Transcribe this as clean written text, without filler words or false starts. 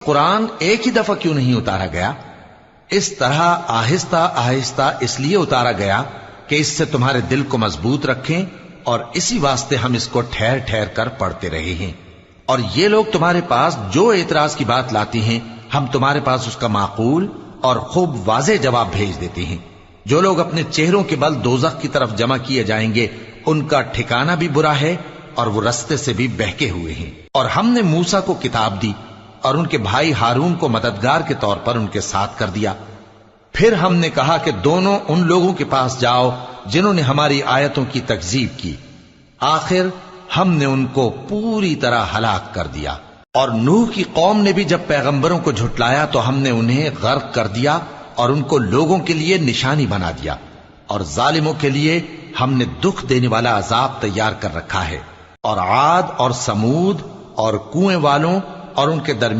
कुरान एक ही दफा क्यों नहीं उतारा गया? इस तरह आहिस्ता आहिस्ता इसलिए उतारा गया कि इससे तुम्हारे दिल को मजबूत रखें, और इसी वास्ते हम इसको ठहर ठहर कर पढ़ते रहे हैं। और ये लोग तुम्हारे पास जो एतराज की बात लाती हैं, हम तुम्हारे पास उसका माकूल और खूब वाज़ेह जवाब भेज देते हैं। जो लोग अपने चेहरों के बल दोज़ख की तरफ जमा किए जाएंगे, उनका ठिकाना भी बुरा है और वो रस्ते से भी बहके हुए हैं। और हमने मूसा को किताब दी और उनके भाई हारून को मददगार के तौर पर उनके साथ कर दिया। फिर हमने कहा कि दोनों उन लोगों के पास जाओ जिन्होंने हमारी आयतों की तकजीब की। आखिर हमने उनको पूरी तरह हलाक कर दिया। और नूह की कौम ने भी जब पैगंबरों को झुटलाया तो हमने उन्हें गर्क कर दिया और उनको लोगों के लिए निशानी बना दिया। और जालिमों के लिए हमने दुख देने वाला अजाब तैयार कर रखा है। और आद और समूद और कुएं वालों और उनके दरमियान